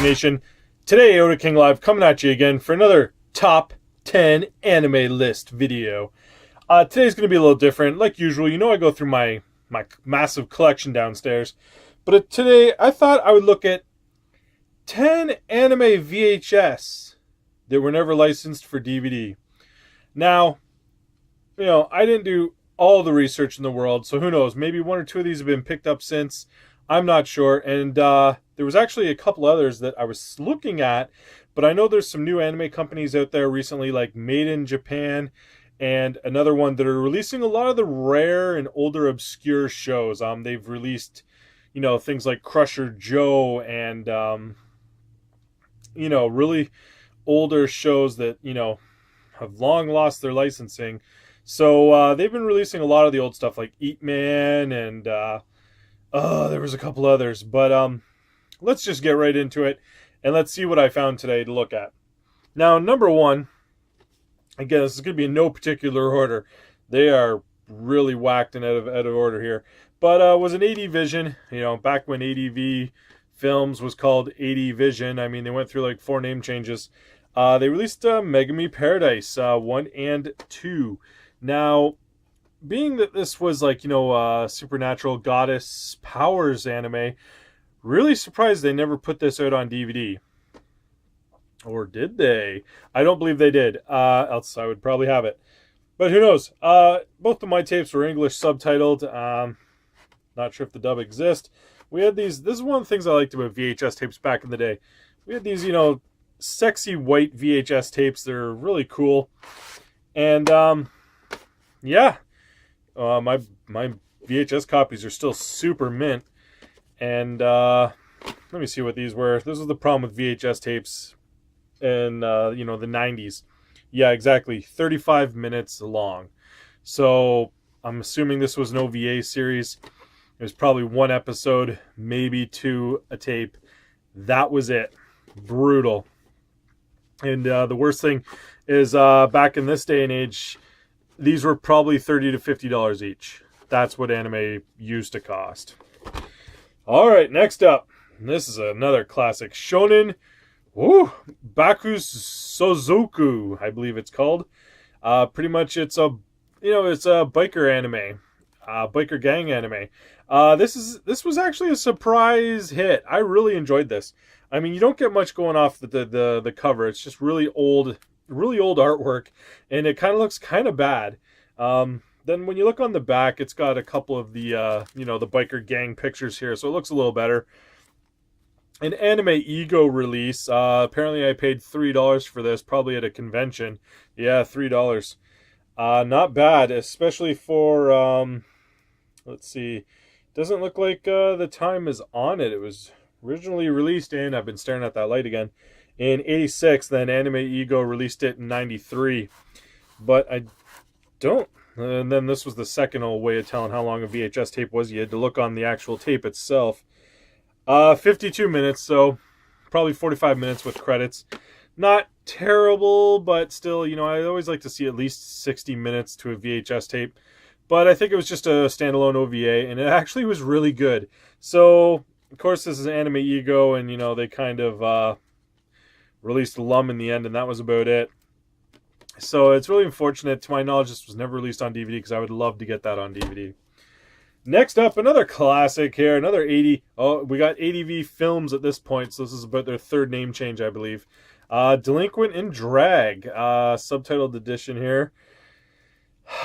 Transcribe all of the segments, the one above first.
Nation. Today, Oda King Live coming at you again for another top 10 anime list video. Today's going to be a little different. Like usual, you know I go through my massive collection downstairs. But today, I thought I would look at 10 anime VHS that were never licensed for DVD. Now, you know, I didn't do all the research in the world, so who knows? Maybe one or two of these have been picked up since. I'm not sure. And there was actually a couple others that I was looking at, but I know there's some new anime companies out there recently, like Made in Japan, and another one that are releasing a lot of the rare and older obscure shows. They've released, you know, things like Crusher Joe and, you know, really older shows that, you know, have long lost their licensing. So they've been releasing a lot of the old stuff like Eat Man and there was a couple others. But let's just get right into it and let's see what I found today to look at. Now, number one, again, this is going to be in no particular order. They are really whacked and out of order here. But was an AD Vision, you know, back when ADV Films was called AD Vision. I mean, they went through like 4 name changes. They released Megami Paradise 1 and 2. Now, being that this was like, you know, supernatural goddess powers anime, really surprised they never put this out on DVD. Or did they? I don't believe they did, else I would probably have it. But who knows? Both of my tapes were English subtitled. Not sure if the dub exists. We had these, this is one of the things I liked about VHS tapes back in the day. We had these, you know, sexy white VHS tapes. They're really cool. And, yeah. My VHS copies are still super mint. And let me see what these were. This was the problem with VHS tapes in you know, the 90s. Yeah, exactly. 35 minutes long. So I'm assuming this was an OVA series. It was probably 1 episode, maybe 2 a tape. That was it. Brutal. And the worst thing is back in this day and age, these were probably $30 to $50 each. That's what anime used to cost. All right, next up. This is another classic. Shonen Baku Sozoku, I believe it's called. Pretty much it's a, you know, it's a biker anime. Biker gang anime. This was actually a surprise hit. I really enjoyed this. I mean, you don't get much going off the cover. It's just really old artwork, and it kind of looks kind of bad. Then when you look on the back, it's got a couple of the you know, the biker gang pictures here, so it looks a little better. An Anime Ego release. Apparently I paid $3 for this, probably at a convention. Yeah, $3. Not bad, especially for let's see. Doesn't look like the time is on it. It was originally released in, I've been staring at that light again, in 86. Then Anime Ego released it in 93. But I don't. And then this was the second old way of telling how long a VHS tape was. You had to look on the actual tape itself. 52 minutes, so probably 45 minutes with credits. Not terrible, but still, you know, I always like to see at least 60 minutes to a VHS tape. But I think it was just a standalone OVA, and it actually was really good. So, of course, this is Anime Ego, and, you know, they kind of released Lum in the end, and that was about it. So it's really unfortunate. To my knowledge, this was never released on DVD, because I would love to get that on DVD. Next up, another classic here, another 80. Oh, we got ADV Films at this point, so this is about their 3rd name change, I believe. Delinquent in Drag, subtitled edition here.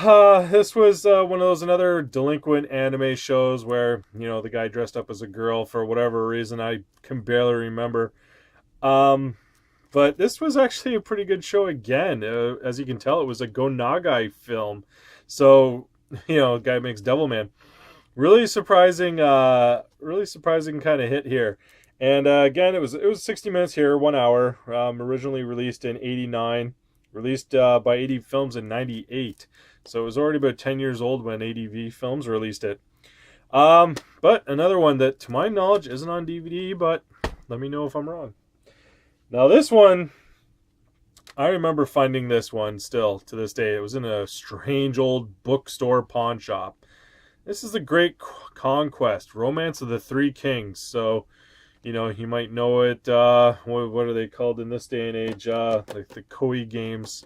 This was one of those another delinquent anime shows where, you know, the guy dressed up as a girl for whatever reason. I can barely remember. But this was actually a pretty good show again. As you can tell, it was a Go Nagai film. So, you know, guy makes Devilman. Really surprising kind of hit here. And again, it was 60 minutes here, 1 hour. Originally released in 89, released by ADV Films in 98. So it was already about 10 years old when ADV Films released it. But another one that, to my knowledge, isn't on DVD, but let me know if I'm wrong. Now this one, I remember finding this one still to this day. It was in a strange old bookstore pawn shop. This is The Great Conquest, Romance of the Three Kings. So, You know, you might know it. What are they called in this day and age? Like the Koei games.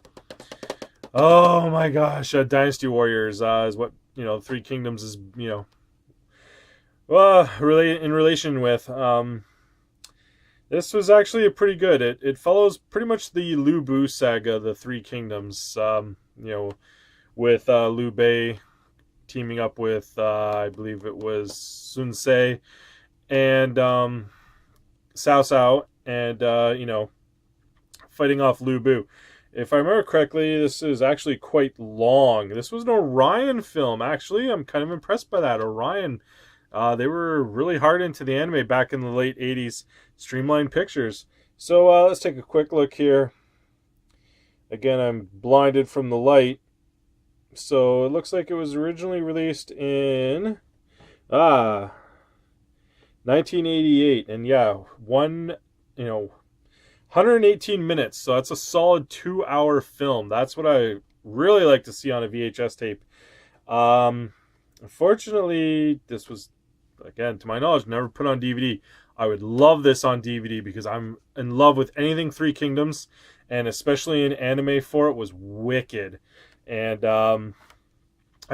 Oh my gosh, Dynasty Warriors is what, you know, Three Kingdoms is, you know, really in relation with. This was actually a pretty good. It follows pretty much the Liu Bu saga, the Three Kingdoms. You know, with Liu Bei teaming up with I believe it was Sun Ce and Cao Cao, and you know, fighting off Liu Bu. If I remember correctly, this is actually quite long. This was an Orion film, actually. I'm kind of impressed by that. Orion, they were really hard into the anime back in the late 80s. Streamline Pictures. So let's take a quick look here. Again, I'm blinded from the light. So it looks like it was originally released in 1988. And yeah, 118 minutes, so that's a solid 2-hour film. That's what I really like to see on a VHS tape. Unfortunately, this was, again, to my knowledge, never put on DVD. I would love this on DVD because I'm in love with anything Three Kingdoms, and especially in anime for it was wicked. And I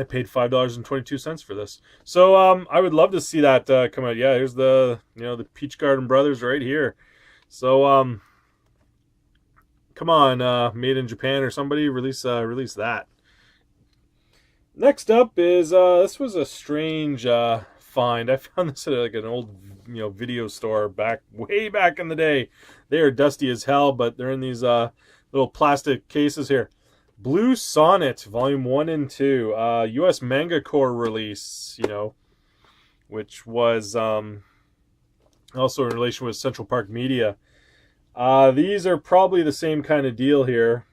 paid $5.22 for this. So I would love to see that come out. Yeah, here's the, you know, the Peach Garden Brothers right here. So come on, Made in Japan or somebody, release that. Next up is this was a strange find. I found this at like an old, you know, video store way back in the day. They are dusty as hell, but they're in these little plastic cases here. Blue Sonnet, Volume 1 and 2, U.S. Manga Corps release, you know, which was also in relation with Central Park Media. These are probably the same kind of deal here.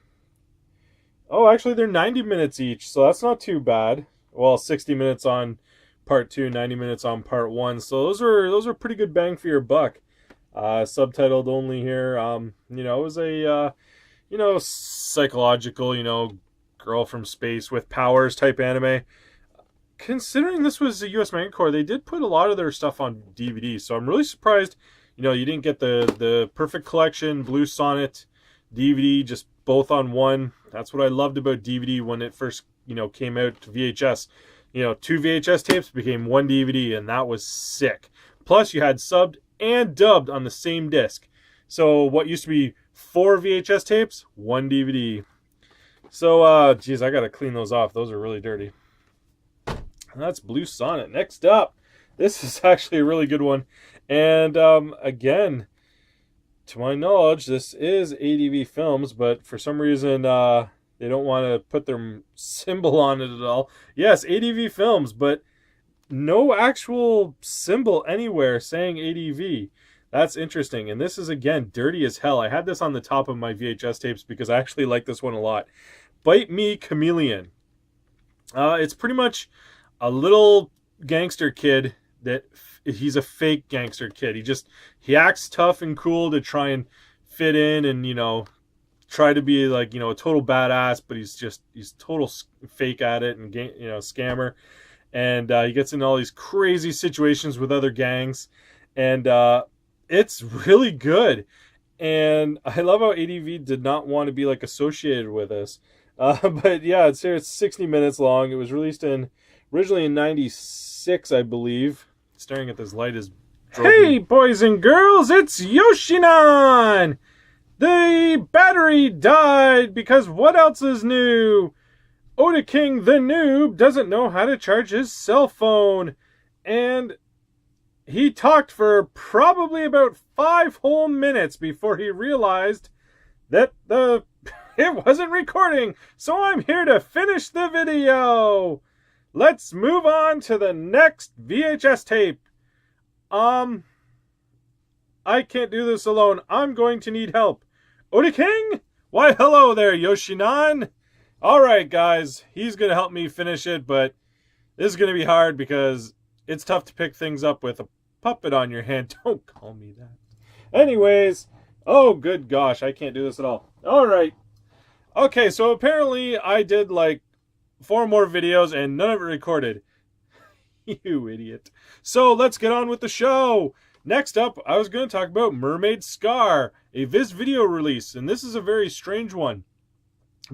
Oh, actually, they're 90 minutes each, so that's not too bad. Well, 60 minutes on part 2, 90 minutes on part 1. So those are pretty good bang for your buck. Subtitled only here. You know, it was a you know, psychological, you know, girl from space with powers type anime. Considering this was a U.S. Manga Corps, they did put a lot of their stuff on DVD, so I'm really surprised, you know, you didn't get the Perfect Collection, Blue Sonnet, DVD, just both on one. That's what I loved about DVD when it first, you know, came out to VHS. You know, 2 VHS tapes became 1 DVD, and that was sick. Plus, you had subbed and dubbed on the same disc. So what used to be 4 VHS tapes, 1 DVD. So, geez, I gotta clean those off. Those are really dirty. And that's Blue Sonnet. Next up, this is actually a really good one. And, again, to my knowledge, this is ADV Films, but for some reason, they don't want to put their symbol on it at all. Yes, ADV Films, but no actual symbol anywhere saying ADV. That's interesting. And this is, again, dirty as hell. I had this on the top of my VHS tapes because I actually like this one a lot. Bite Me Chameleon. It's pretty much a little gangster kid that he's a fake gangster kid. He acts tough and cool to try and fit in and, you know, try to be like, you know, a total badass, but he's total fake at it and, you know, scammer. And he gets in all these crazy situations with other gangs. And it's really good. And I love how ADV did not want to be like associated with this. But yeah, it's here. It's 60 minutes long. It was released originally in 96, I believe. Staring at this light is... Hey, boys and girls, it's Yoshinan! The battery died because what else is new? Oda King the noob doesn't know how to charge his cell phone. And he talked for probably about 5 whole minutes before he realized that it wasn't recording. So I'm here to finish the video. Let's move on to the next VHS tape. I can't do this alone. I'm going to need help. Oda King? Why, hello there, Yoshinan. Alright, guys. He's going to help me finish it, but this is going to be hard because it's tough to pick things up with a puppet on your hand. Don't call me that. Anyways. Oh, good gosh. I can't do this at all. Alright. Okay, so apparently I did like 4 more videos and none of it recorded. You idiot. So let's get on with the show. Next up, I was going to talk about Mermaid Scar, a Viz Video release, and this is a very strange one.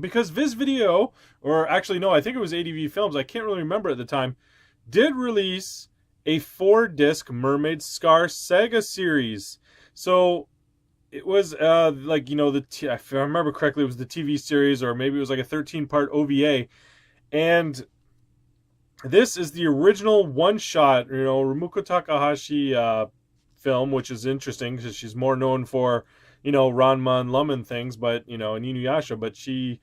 Because Viz Video, or actually no, I think it was ADV Films, I can't really remember at the time, did release a 4-disc Mermaid Scar Saga series. So it was like, you know, if I remember correctly, it was the TV series, or maybe it was like a 13-part OVA. And this is the original one-shot, you know, Rumiko Takahashi film, which is interesting because she's more known for, you know, Ranma and Lum and things, but, you know, and Inuyasha, but she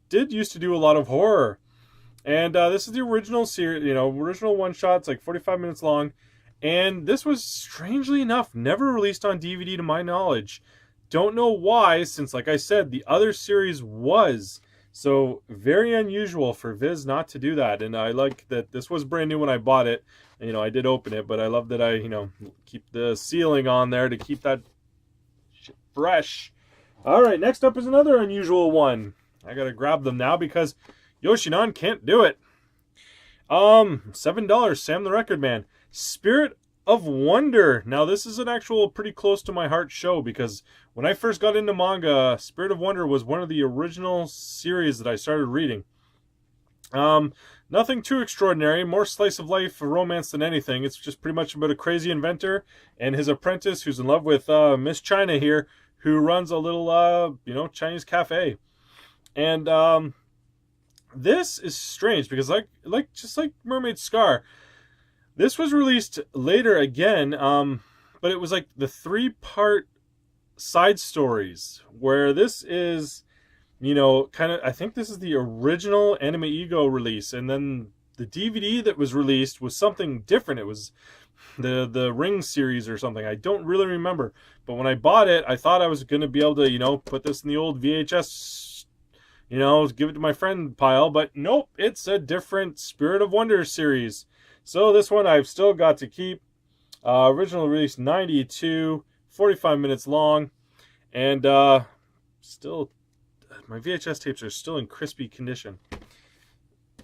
did used to do a lot of horror. And this is the original series, you know, original one shot. It's like 45 minutes long. And this was, strangely enough, never released on DVD to my knowledge. Don't know why, since, like I said, the other series was. So, very unusual for Viz not to do that. And I like that this was brand new when I bought it. And, you know, I did open it, but I love that I, you know, keep the sealing on there to keep that shit fresh. All right, next up is another unusual one. I gotta grab them now because Yoshinan can't do it. $7, Sam the Record Man. Spirit of Wonder. Now, this is an actual pretty close to my heart show because when I first got into manga, Spirit of Wonder was one of the original series that I started reading. Nothing too extraordinary, more slice of life romance than anything. It's just pretty much about a crazy inventor and his apprentice who's in love with Miss China here, who runs a little, you know, Chinese cafe. And this is strange because just like Mermaid Scar, this was released later again, but it was like the 3-part side stories, where this is, you know, kind of, I think this is the original Anime Ego release, and then the DVD that was released was something different. It was the Ring series or something. I don't really remember, but when I bought it, I thought I was going to be able to, you know, put this in the old VHS, you know, give it to my friend pile, but nope, it's a different Spirit of Wonder series. So this one I've still got to keep. Original release 92, 45 minutes long, and still, my VHS tapes are still in crispy condition.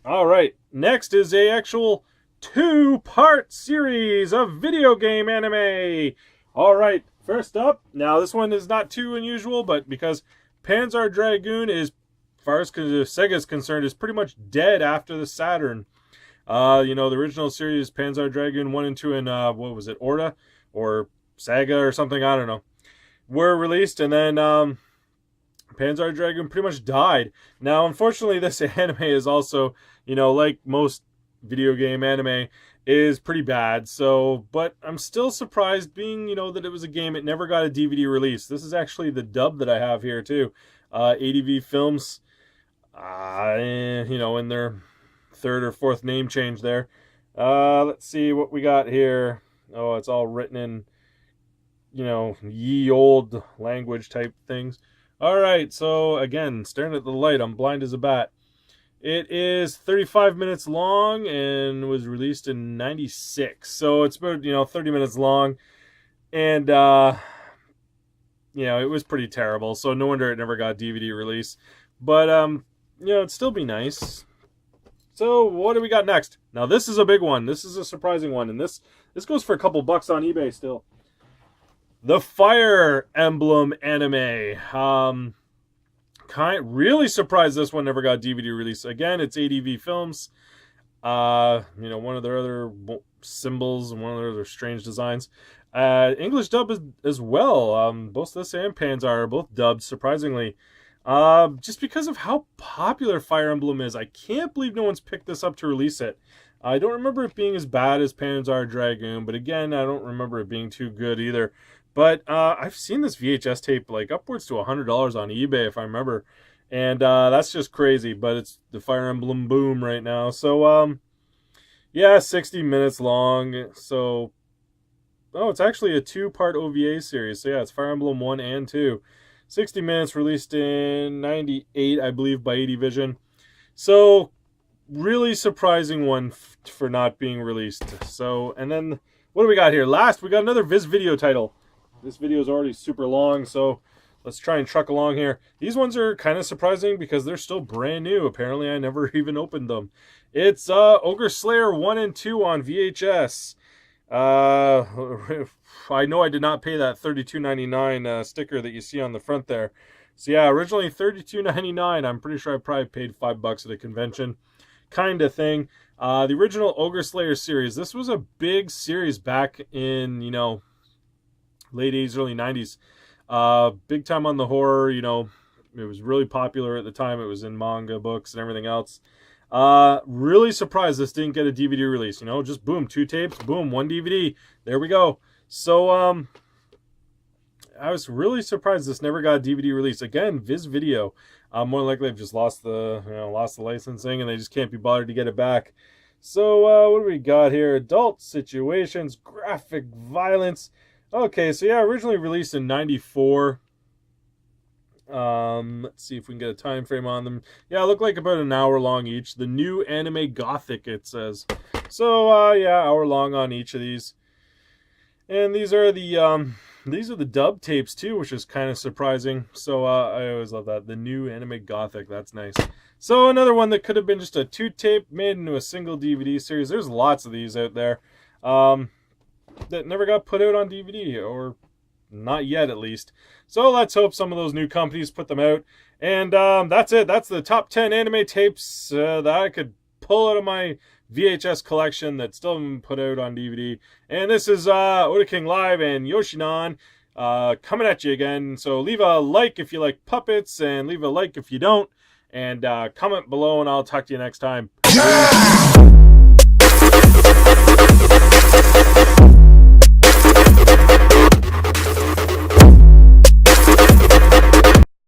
All right, next is a actual 2-part series of video game anime. All right, first up, now this one is not too unusual, but because Panzer Dragoon is, as far as Sega is concerned, is pretty much dead after the Saturn. You know, the original series, Panzer Dragoon 1 and 2, and what was it, Orta? Or Saga or something, I don't know, were released, and then Panzer Dragoon pretty much died. Now, unfortunately, this anime is also, you know, like most video game anime, is pretty bad. So, but I'm still surprised, being, you know, that it was a game, it never got a DVD release. This is actually the dub that I have here, too. ADV Films, you know, in their 3rd or 4th name change there. Let's see what we got here. Oh, it's all written in, you know, ye old language type things. All right, so again, staring at the light, I'm blind as a bat. It is 35 minutes long and was released in 96. So it's about, you know, 30 minutes long. And, you know, it was pretty terrible. So no wonder it never got DVD release. But, you know, it'd still be nice. So what do we got next? Now, this is a big one. This is a surprising one. And this goes for a couple bucks on eBay still. The Fire Emblem anime. Really surprised this one never got DVD release. Again, it's ADV Films. You know, one of their other symbols and one of their other strange designs. English dub as well. Both this and Panzer are both dubbed, surprisingly. Just because of how popular Fire Emblem is. I can't believe no one's picked this up to release it. I don't remember it being as bad as Panzer Dragoon, but again, I don't remember it being too good either. But I've seen this VHS tape like upwards to $100 on eBay, if I remember. And that's just crazy, but it's the Fire Emblem boom right now. So, yeah, 60 minutes long. So, oh, it's actually a 2-part OVA series. So, yeah, it's Fire Emblem 1 and 2. 60 minutes, released in 98, I believe, by ADVision. So, really surprising one for not being released. So, and then, what do we got here? Last, we got another Viz Video title. This video is already super long, so let's try and truck along here. These ones are kind of surprising because they're still brand new. Apparently, I never even opened them. It's Ogre Slayer 1 and 2 on VHS. I know I did not pay that $32.99 sticker that you see on the front there. So yeah, originally $32.99. I'm pretty sure I probably paid $5 at a convention, kind of thing. The original Ogre Slayer series. This was a big series back in late 80s, early 90s. Big time on the horror. It was really popular at the time. It was in manga, books, and everything else. Really surprised this didn't get a DVD release. Just boom, 2 tapes, boom, 1 DVD. There we go. So I was really surprised this never got a DVD release. Again, Viz Video. More likely they've just lost the licensing and they just can't be bothered to get it back. So what do we got here? Adult situations, graphic violence. Okay, so yeah, originally released in '94. Let's see if we can get a time frame on them. Yeah, look like about an hour long each. The new anime gothic, it says. So yeah, hour long on each of these. And these are the dub tapes too, which is kind of surprising. So I always love that. The new anime gothic, that's nice. So another one that could have been just a 2 tape made into a single DVD series. There's lots of these out there that never got put out on DVD, or not yet at least. So let's hope some of those new companies put them out. And that's it. That's the top 10 anime tapes that I could pull out of my VHS collection that still haven't been put out on DVD. And this is Otaking Live and Yoshinon coming at you again. So leave a like if you like puppets, and leave a like if you don't. And comment below, and I'll talk to you next time.